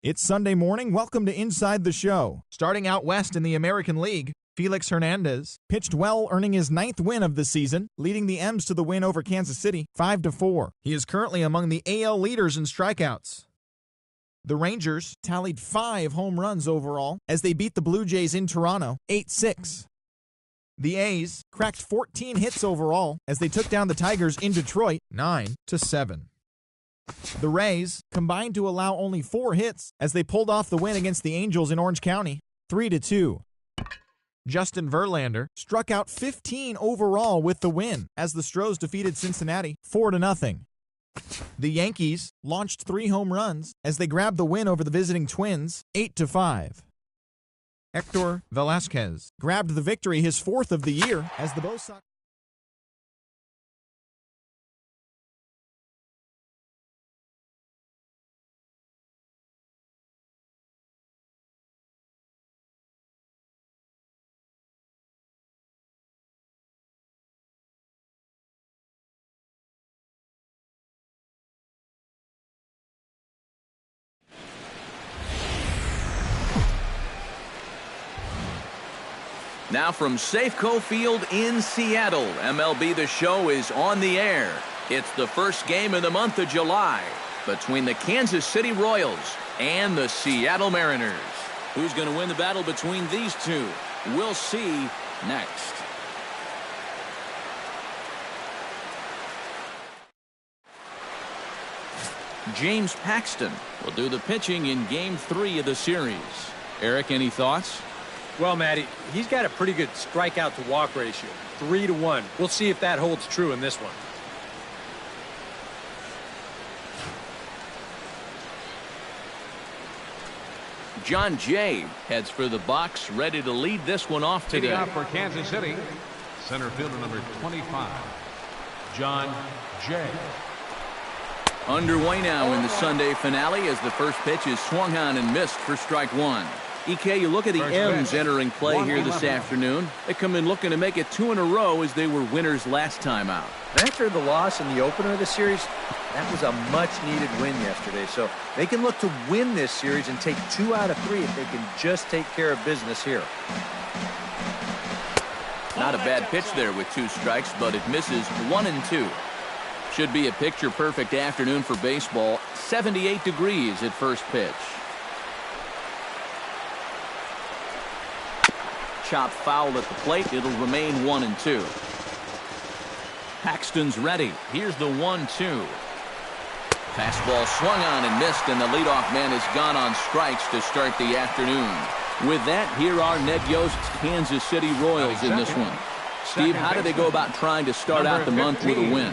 It's Sunday morning. Welcome to Inside the Show. Starting out west in the American League, Felix Hernandez pitched well, earning his 9th win of the season, leading the M's to the win over Kansas City 5-4. He is currently among the AL leaders in strikeouts. The Rangers tallied 5 home runs overall as they beat the Blue Jays in Toronto 8-6. The A's cracked 14 hits overall as they took down the Tigers in Detroit 9-7. The Rays combined to allow only 4 hits as they pulled off the win against the Angels in Orange County 3-2. Justin Verlander struck out 15 overall with the win as the Stros defeated Cincinnati 4-0. The Yankees launched 3 home runs as they grabbed the win over the visiting Twins 8-5. Hector Velasquez grabbed the victory, his 4th of the year, as the Bo Sox. Now from Safeco Field in Seattle, MLB The Show is on the air. It's the first game of the month of July between the Kansas City Royals and the Seattle Mariners. Who's going to win the battle between these two? We'll see next. James Paxton will do the pitching in Game 3 of the series. Eric, any thoughts? Well, Matty, he's got a pretty good strikeout to walk ratio, 3-1. We'll see if that holds true in this one. John Jay heads for the box, ready to lead this one off today. Leading off for Kansas City, center fielder number 25, John Jay. Underway now in the Sunday finale as the first pitch is swung on and missed for strike 1. EK, you look at the M's entering play here this afternoon. They come in looking to make it 2 in a row as they were winners last time out. After the loss in the opener of the series, that was a much-needed win yesterday. So they can look to win this series and take 2 out of 3 if they can just take care of business here. Not a bad pitch there with 2 strikes, but it misses 1-2. Should be a picture-perfect afternoon for baseball. 78 degrees at first pitch. Chop foul at the plate. It'll remain 1-2. Paxton's ready. Here's the 1-2. Fastball swung on and missed, and the leadoff man has gone on strikes to start the afternoon. With that, here are Ned Yost's Kansas City Royals in this one. Steve, how do they go about trying to start out the month with a win?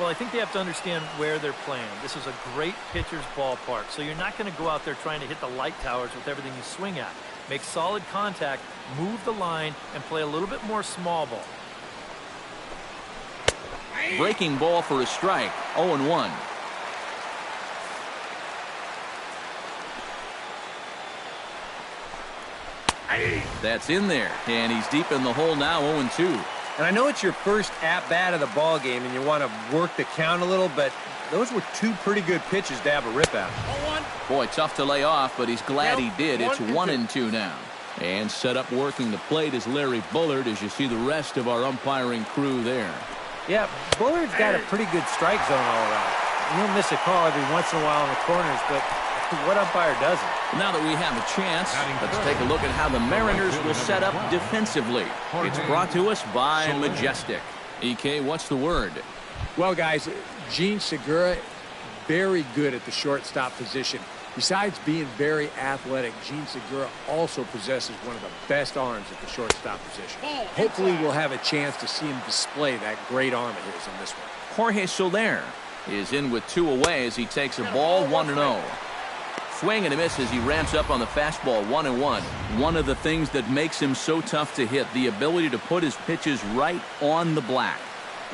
Well, I think they have to understand where they're playing. This is a great pitcher's ballpark, so you're not going to go out there trying to hit the light towers with everything you swing at. Make solid contact, move the line, and play a little bit more small ball. Breaking ball for a strike, 0-1. That's in there, and he's deep in the hole now, 0-2. And I know it's your first at-bat of the ball game and you want to work the count a little, but those were 2 pretty good pitches to have a rip at. Boy, tough to lay off, but he's glad he did. It's 1-2 now. And set up working the plate is Larry Bullard as you see the rest of our umpiring crew there. Yeah, Bullard's got a pretty good strike zone all around. He'll miss a call every once in a while in the corners, but what umpire doesn't? Now that we have a chance, let's take a look at how the Mariners will set up defensively. It's brought to us by Majestic. EK, what's the word? Well, guys, Gene Segura, very good at the shortstop position. Besides being very athletic, Gene Segura also possesses one of the best arms at the shortstop position. Hopefully we'll have a chance to see him display that great arm of his in this one. Jorge Soler is in with 2 away as he takes a ball 1-0. Swing and a miss as he ramps up on the fastball 1-1. One of the things that makes him so tough to hit, the ability to put his pitches right on the black.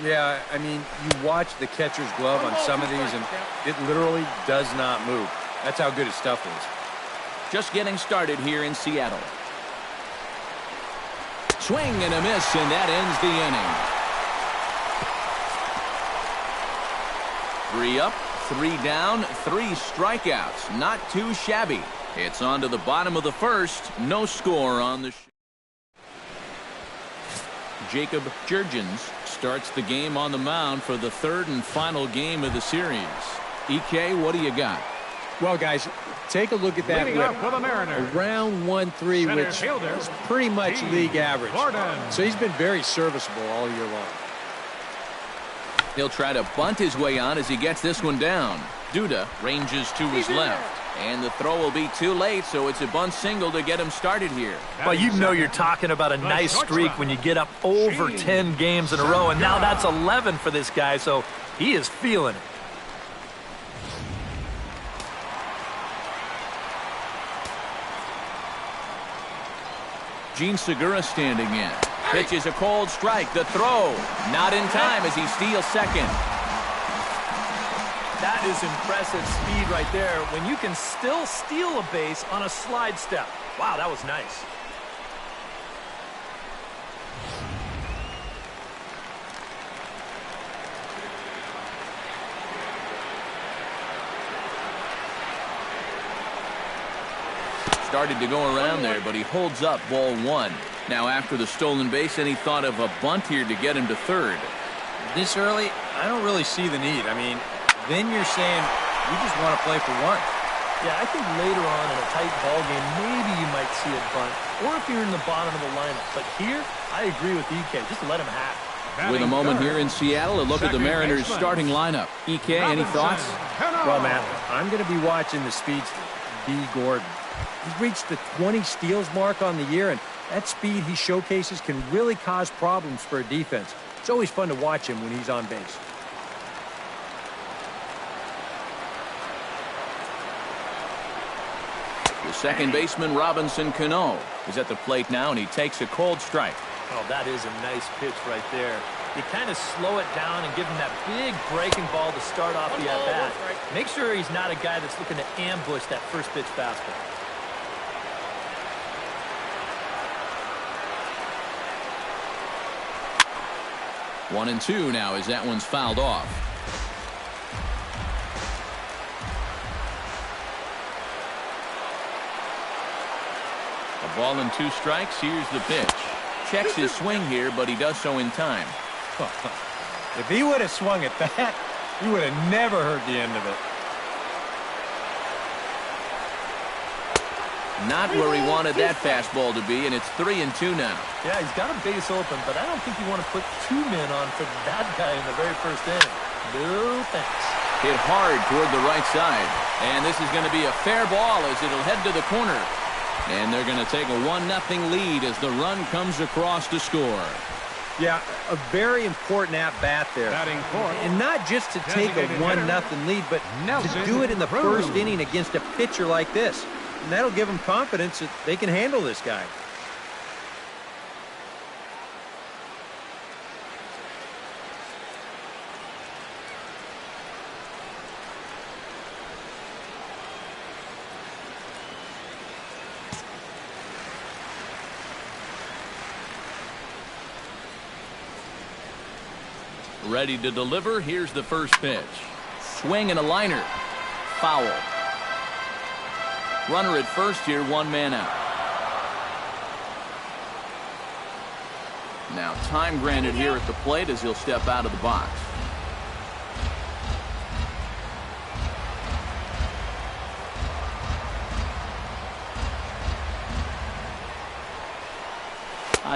Yeah, I mean, you watch the catcher's glove on some of these, and it literally does not move. That's how good his stuff is. Just getting started here in Seattle. Swing and a miss, and that ends the inning. 3 up, 3 down, 3 strikeouts. Not too shabby. It's on to the bottom of the first. No score on the Jacob Jurgens starts the game on the mound for the 3rd and final game of the series. EK, what do you got? Well, guys, take a look at that Leading whip. up for the Mariners, Around 1-3, center which fielder, is pretty much league average. Gordon. So he's been very serviceable all year long. He'll try to bunt his way on as he gets this one down. Duda ranges to his left. And the throw will be too late, so it's a bunt single to get him started here. Well, you know you're talking about a nice streak when you get up over 10 games in a row, and now that's 11 for this guy, so he is feeling it. Gene Segura standing in. Pitch is a cold strike. The throw not in time as he steals second. That is impressive speed right there when you can still steal a base on a slide step. Wow, that was nice. Started to go around there, but he holds up ball 1. Now after the stolen base, any thought of a bunt here to get him to third? This early, I don't really see the need. I mean, then you're saying you just want to play for one. Yeah, I think later on in a tight ball game, maybe you might see a bunt, or if you're in the bottom of the lineup. But here, I agree with EK. Just let him have. With a moment here in Seattle, a look at the Mariners' starting lineup. EK, any thoughts? Well, Matt, I'm going to be watching the speedster, B. Gordon. He's reached the 20 steals mark on the year, and that speed he showcases can really cause problems for a defense. It's always fun to watch him when he's on base. The second baseman, Robinson Cano, is at the plate now, and he takes a cold strike. Oh, that is a nice pitch right there. You kind of slow it down and give him that big breaking ball to start off the at-bat. Make sure he's not a guy that's looking to ambush that first pitch fastball. One and two now as that one's fouled off. A ball and 2 strikes. Here's the pitch. Checks his swing here, but he does so in time. If he would have swung at that, he would have never heard the end of it. Not where he wanted that fastball to be, and it's 3 and 2 now. Yeah, he's got a base open, but I don't think you want to put 2 men on for that guy in the very first inning. No thanks. Hit hard toward the right side, and this is going to be a fair ball as it'll head to the corner. And they're going to take a 1-0 lead as the run comes across to score. Yeah, a very important at-bat there. And not just to take a 1-0 lead, but to do it in the first inning against a pitcher like this. And that'll give them confidence that they can handle this guy. Ready to deliver. Here's the first pitch. Swing and a liner. Foul. Runner at first here, 1 man out. Now time granted here at the plate as he'll step out of the box.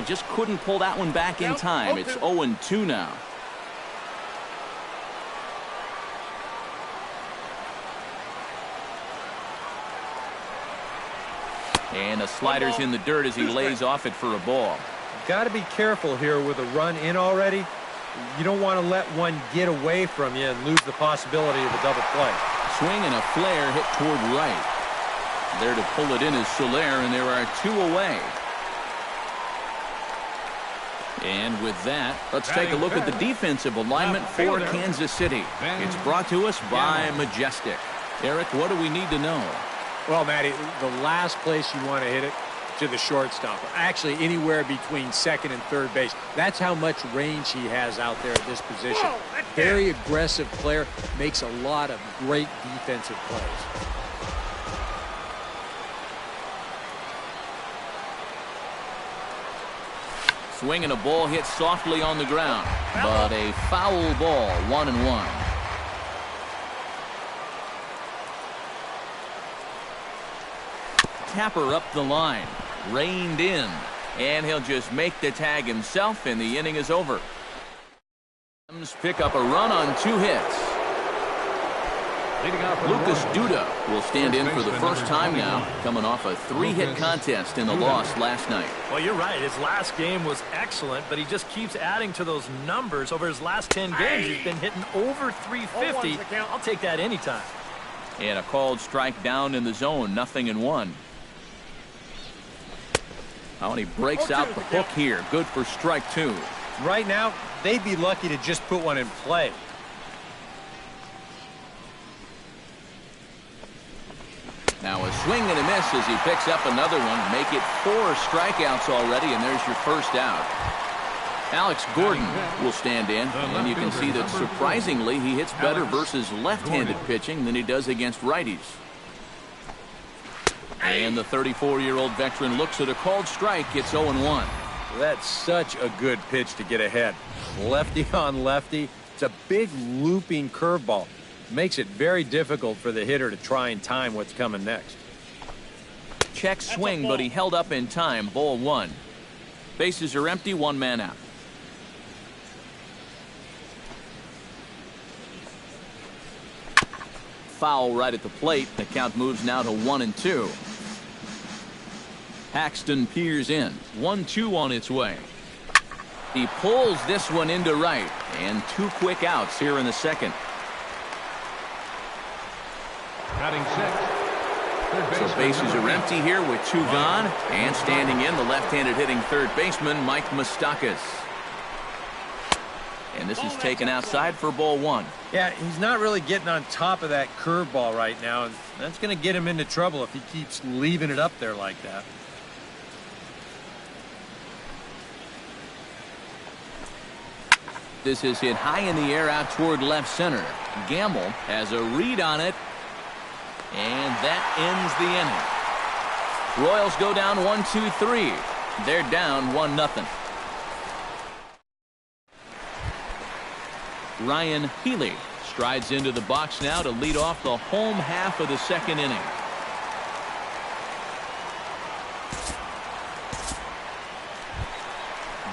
Just couldn't pull that one back in time. It's 0-2 now. And the slider's in the dirt as he lays off it for a ball. Got to be careful here with a run in already. You don't want to let one get away from you and lose the possibility of a double play. Swing and a flare hit toward right. There to pull it in is Soler, and there are 2 away. And with that, let's take a look at the defensive alignment for Kansas City. It's brought to us by Majestic. Eric, what do we need to know? Well, Matty, the last place you want to hit it to the shortstop. Actually, anywhere between second and third base. That's how much range he has out there at this position. Very aggressive player, makes a lot of great defensive plays. Swinging a ball hit softly on the ground, but a foul ball, 1-1. Tapper up the line, reined in, and he'll just make the tag himself, and the inning is over. Rams pick up a run on 2 hits. Lucas Duda will stand in for the first time now, coming off a 3-hit contest in the loss last night. Well, you're right. His last game was excellent, but he just keeps adding to those numbers. Over his last 10 games, he's been hitting over 350. I'll take that anytime. And a called strike down in the zone, 0-1. Oh, and he breaks out the hook here. Good for strike 2. Right now, they'd be lucky to just put one in play. Now a swing and a miss as he picks up another one. Make it 4 strikeouts already, and there's your first out. Alex Gordon will stand in, and you can see that surprisingly he hits better versus left-handed pitching than he does against righties. And the 34-year-old veteran looks at a called strike. It's 0-1. That's such a good pitch to get ahead. Lefty on lefty. It's a big looping curveball. Makes it very difficult for the hitter to try and time what's coming next. Check swing, but he held up in time. Ball 1. Bases are empty, 1 man out. Foul right at the plate. The count moves now to 1-2. Paxton peers in. 1-2 on its way. He pulls this one into right, and 2 quick outs here in the second. Batting 6. So bases are empty here with 2 gone, and standing in the left-handed hitting third baseman Mike Moustakas. And this is taken outside for ball 1. Yeah, he's not really getting on top of that curveball right now, and that's going to get him into trouble if he keeps leaving it up there like that. This is hit high in the air out toward left center. Gamble has a read on it, and that ends the inning. Royals go down 1-2-3. They're down 1-0. Ryan Healy strides into the box now to lead off the home half of the second inning.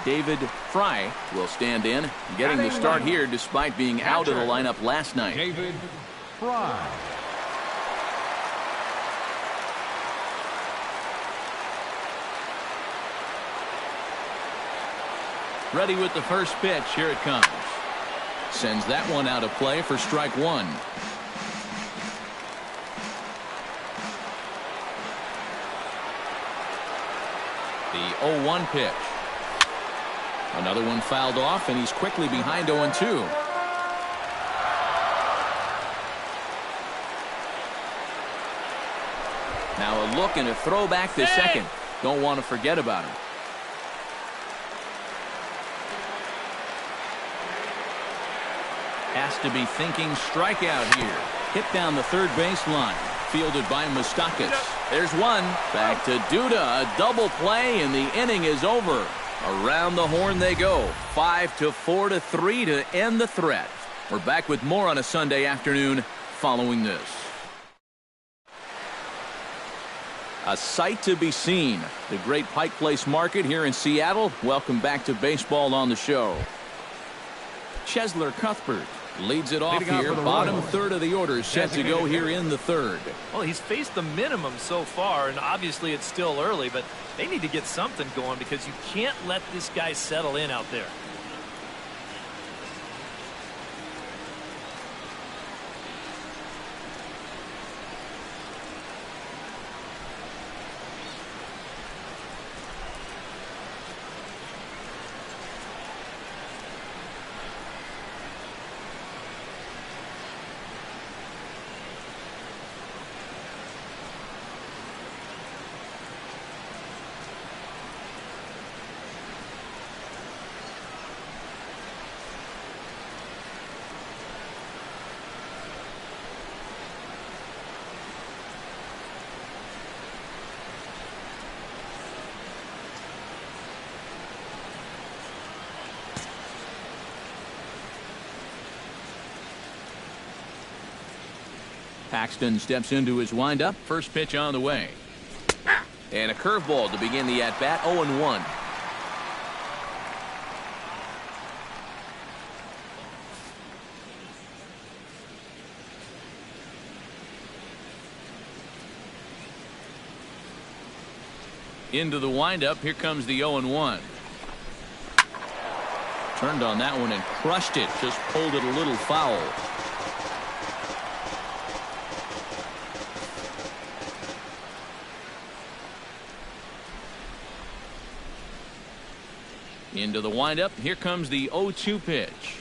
David Fry will stand in, getting the start here despite being out of the lineup last night. David Fry. Ready with the first pitch. Here it comes. Sends that one out of play for strike 1. The 0-1 pitch. Another one fouled off, and he's quickly behind 0-2. Now a look and a throw back to second. Don't want to forget about him. Has to be thinking strikeout here. Hit down the third baseline. Fielded by Moustakas. There's one. Back to Duda. A double play, and the inning is over. Around the horn they go. 5-4-3 to end the threat. We're back with more on a Sunday afternoon following this. A sight to be seen. The great Pike Place Market here in Seattle. Welcome back to baseball on the show. Chesler Cuthbert leads it off here. Bottom third of the order set to go here in the third. Well, he's faced the minimum so far, and obviously it's still early, but they need to get something going because you can't let this guy settle in out there. Paxton steps into his windup. First pitch on the way. And a curveball to begin the at-bat. 0-1. Into the windup. Here comes the 0-1. Turned on that one and crushed it. Just pulled it a little foul. Into the windup. Here comes the 0-2 pitch.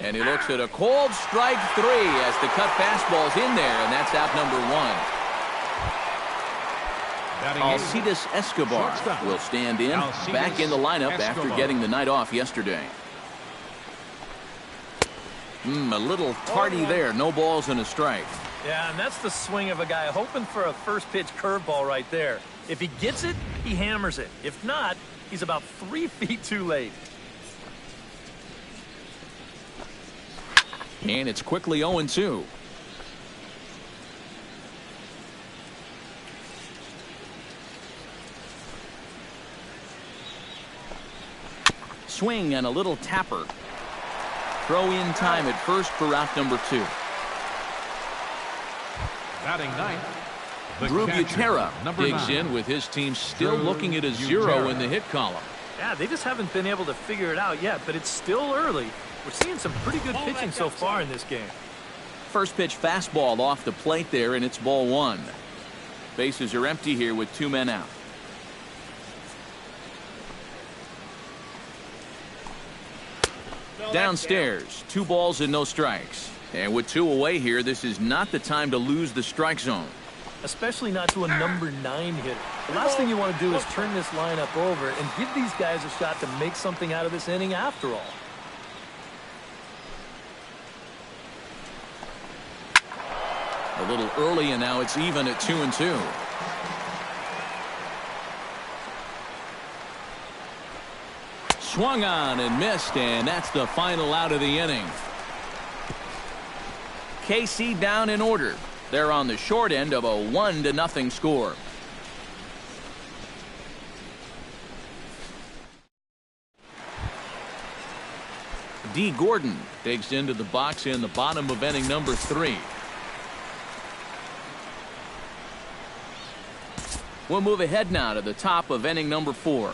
And he looks at a cold strike 3 as the cut fastball's in there, and that's out number 1. Alcides Escobar will stand in, back in the lineup after getting the night off yesterday. A little tardy there. No balls and a strike. Yeah, and that's the swing of a guy hoping for a first pitch curveball right there. If he gets it, he hammers it. If not, he's about 3 feet too late. And it's quickly 0-2. Swing and a little tapper. Throw in time at first for out number 2. Batting ninth, Drew Butera digs in with his team still looking at a 0 in the hit column. Yeah, they just haven't been able to figure it out yet, but it's still early. We're seeing some pretty good pitching so far in this game. First pitch fastball off the plate there, and it's ball 1. Bases are empty here with 2 men out. Downstairs, 2 balls and no strikes. And with 2 away here, this is not the time to lose the strike zone. Especially not to a number 9 hitter. The last thing you want to do is turn this lineup over and give these guys a shot to make something out of this inning after all. A little early, and now it's even at 2-2. Swung on and missed, and that's the final out of the inning. KC down in order. They're on the short end of a 1-0 score. D. Gordon digs into the box in the bottom of inning number 3. We'll move ahead now to the top of inning number 4.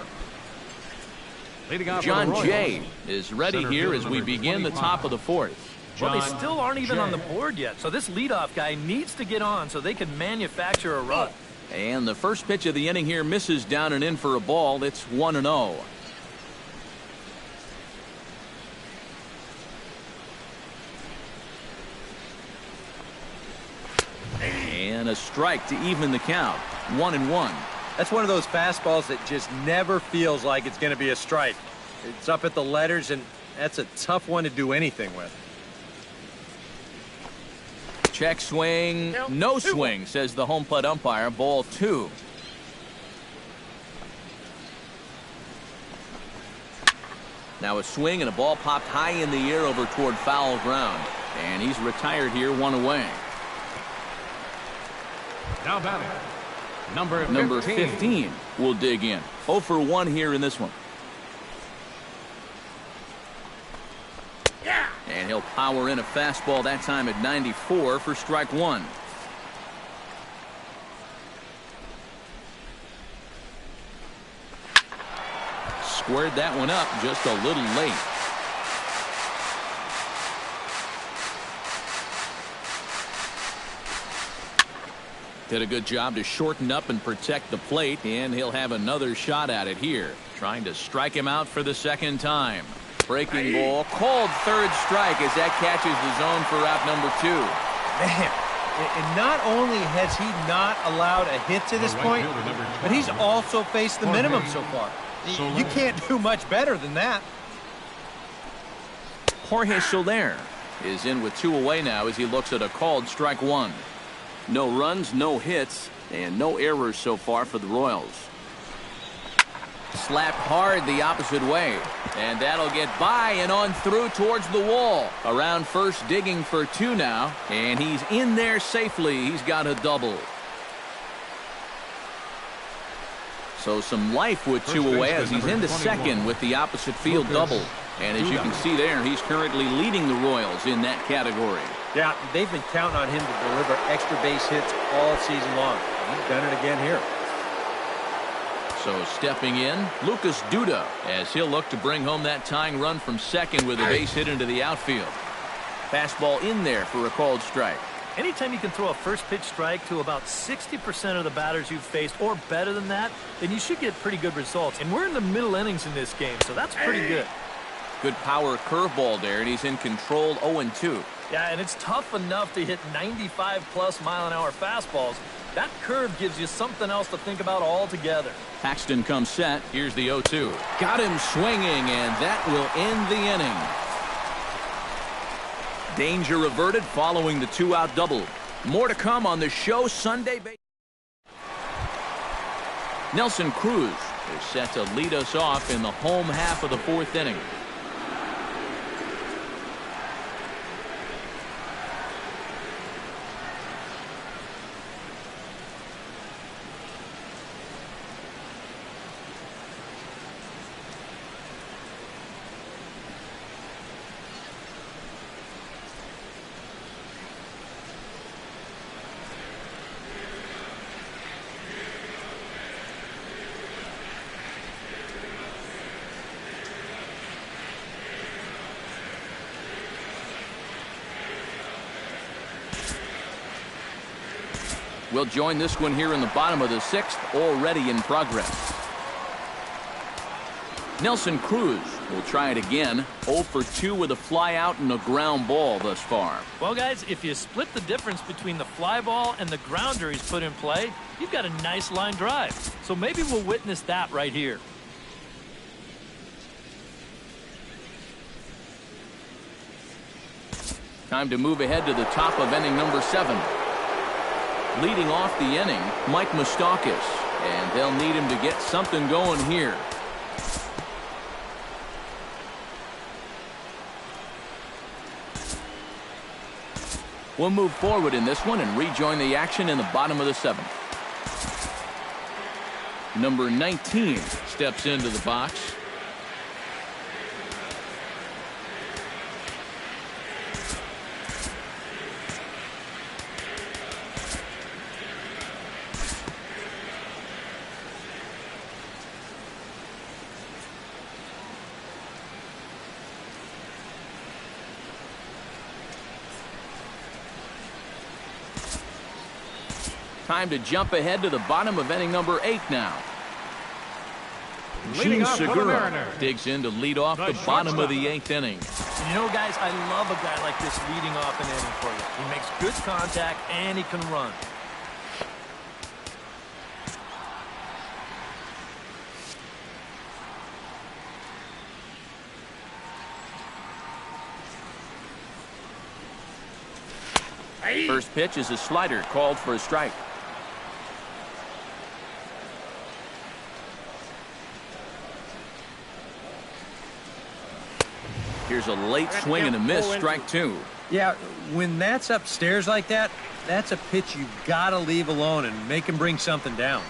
John Jay is ready here as we begin the top of the 4th. Well, they still aren't even on the board yet, so this leadoff guy needs to get on so they can manufacture a run. And the first pitch of the inning here misses down and in for a ball. It's 1-0. And a strike to even the count. 1-1. That's one of those fastballs that just never feels like it's going to be a strike. It's up at the letters, and that's a tough one to do anything with. Check swing. No swing, says the home plate umpire. Ball 2. Now a swing and a ball popped high in the air over toward foul ground. And he's retired here, 1 away. Now batting, number 15 will dig in. 0 for 1 here in this one. And he'll power in a fastball that time at 94 for strike 1. Squared that one up just a little late. Did a good job to shorten up and protect the plate, and he'll have another shot at it here. Trying to strike him out for the second time. Breaking ball, called third strike as that catches the zone for out number 2. Man, and not only has he not allowed a hit to this point, but he's also faced the minimum so far. You can't do much better than that. Jorge Soler is in with 2 away now as he looks at a called strike 1. No runs, no hits, and no errors so far for the Royals. Slapped hard the opposite way. And that'll get by and on through towards the wall. Around first, digging for 2 now. And he's in there safely. He's got a double. So some life with 2 away as he's into second with the opposite field double. And as you can see there, he's currently leading the Royals in that category. Yeah, they've been counting on him to deliver extra base hits all season long. He's done it again here. So stepping in, Lucas Duda, as he'll look to bring home that tying run from second with a base hit into the outfield. Fastball in there for a called strike. Anytime you can throw a first pitch strike to about 60% of the batters you've faced or better than that, then you should get pretty good results. And we're in the middle innings in this game, so that's pretty good. Good power curveball there, and he's in control 0-2. Yeah, and it's tough enough to hit 95-plus mile-an-hour fastballs. That curve gives you something else to think about altogether. Paxton comes set. Here's the 0-2. Got him swinging, and that will end the inning. Danger averted following the 2-out double. More to come on the show Sunday. Nelson Cruz is set to lead us off in the home half of the 4th inning. We'll join this one here in the bottom of the 6th, already in progress. Nelson Cruz will try it again. 0 for 2 with a fly out and a ground ball thus far. Well, guys, if you split the difference between the fly ball and the grounder he's put in play, you've got a nice line drive. So maybe we'll witness that right here. Time to move ahead to the top of inning number 7. Leading off the inning, Mike Moustakas, and they'll need him to get something going here. We'll move forward in this one and rejoin the action in the bottom of the 7th. Number 19 steps into the box. Time to jump ahead to the bottom of inning number 8 now. Gene Segura digs in to lead off the bottom of the 8th inning. And you know, guys, I love a guy like this leading off an inning for you. He makes good contact and he can run. First pitch is a slider called for a strike. Here's a late swing and a miss, strike 2. Yeah, when that's upstairs like that, that's a pitch you gotta leave alone and make him bring something down.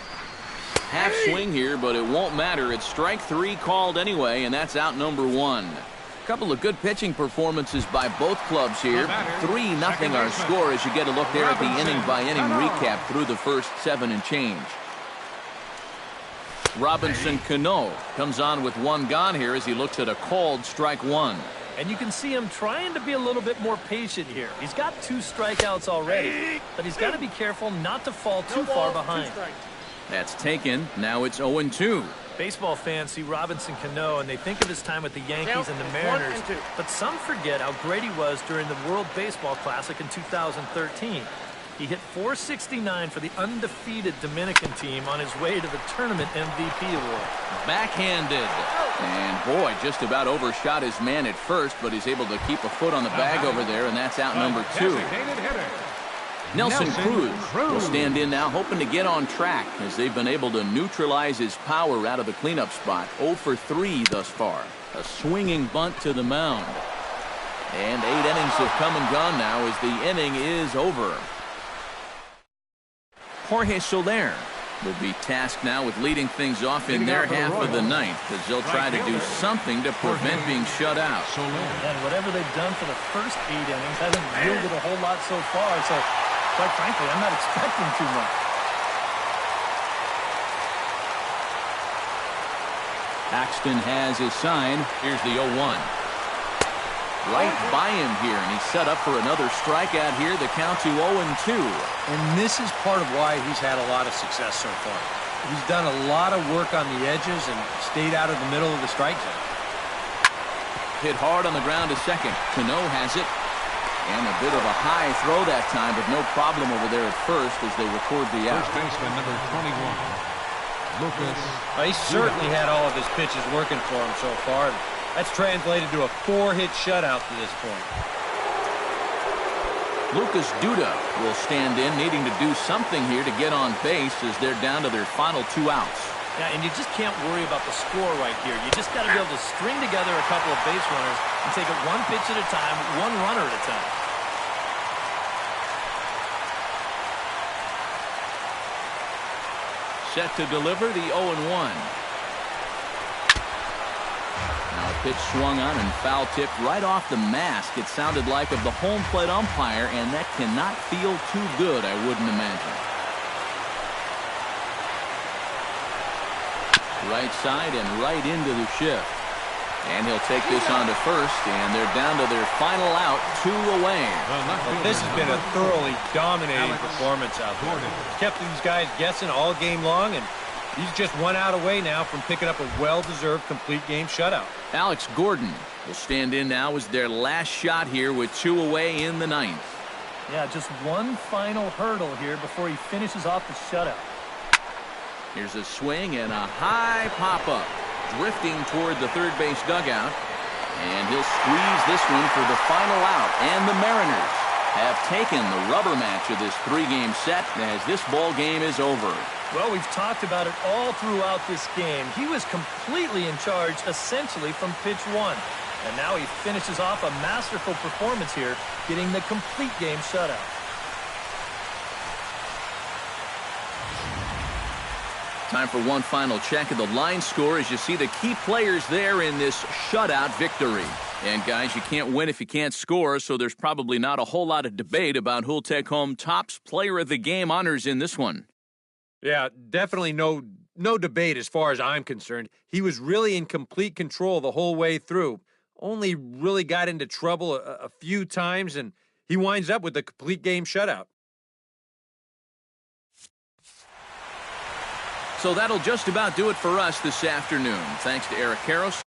Half swing here, but it won't matter. It's strike 3 called anyway, and that's out number 1. A couple of good pitching performances by both clubs here. 3-0 our score as you get a look there at the inning-by-inning recap through the first 7 and change. Robinson Cano comes on with 1 gone here as he looks at a called strike 1. And you can see him trying to be a little bit more patient here. He's got 2 strikeouts already, but he's got to be careful not to fall too far behind. That's taken. Now it's 0-2. Baseball fans see Robinson Cano and they think of his time with the Yankees and the Mariners, but some forget how great he was during the World Baseball Classic in 2013. He hit .469 for the undefeated Dominican team on his way to the tournament MVP award. Backhanded. And boy, just about overshot his man at first, but he's able to keep a foot on the bag over there, and that's out number 2. Nelson Cruz will stand in now, hoping to get on track as they've been able to neutralize his power out of the cleanup spot. 0 for 3 thus far. A swinging bunt to the mound. And 8 innings have come and gone now as the inning is over. Jorge Soler will be tasked now with leading things off in their half of the ninth as they'll try to do something to prevent being shut out. And whatever they've done for the first 8 innings hasn't yielded a whole lot so far. So, quite frankly, I'm not expecting too much. Paxton has his sign. Here's the 0-1. Right by him here, and he's set up for another strikeout here. The count to 0-2. And this is part of why he's had a lot of success so far. He's done a lot of work on the edges and stayed out of the middle of the strike zone. Hit hard on the ground to second. Cano has it. And a bit of a high throw that time, but no problem over there at first as they record the out. First baseman number 21, Lucas. He certainly had all of his pitches working for him so far. That's translated to a 4-hit shutout to this point. Lucas Duda will stand in, needing to do something here to get on base as they're down to their final 2 outs. Yeah, and you just can't worry about the score right here. You just got to be able to string together a couple of base runners and take it 1 pitch at a time, 1 runner at a time. Set to deliver the 0-1. Now a pitch swung on and foul tipped right off the mask. It sounded like of the home plate umpire, and that cannot feel too good, I wouldn't imagine. Right side and right into the shift. And he'll take this on to first, and they're down to their final out, 2 away. Well, this has been a thoroughly dominating performance out there. Kept these guys guessing all game long, and he's just 1 out away now from picking up a well-deserved complete game shutout. Alex Gordon will stand in now as their last shot here with 2 away in the 9th. Yeah, just 1 final hurdle here before he finishes off the shutout. Here's a swing and a high pop-up, drifting toward the third base dugout. And he'll squeeze this one for the final out. And the Mariners have taken the rubber match of this 3-game set as this ball game is over. Well, we've talked about it all throughout this game. He was completely in charge, essentially, from pitch 1. And now he finishes off a masterful performance here, getting the complete game shutout. Time for one final check of the line score as you see the key players there in this shutout victory. And guys, you can't win if you can't score, so there's probably not a whole lot of debate about who'll take home Topps Player of the Game honors in this one. Yeah, definitely no debate as far as I'm concerned. He was really in complete control the whole way through. Only really got into trouble a few times, and he winds up with a complete game shutout. So that'll just about do it for us this afternoon. Thanks to Eric Karros,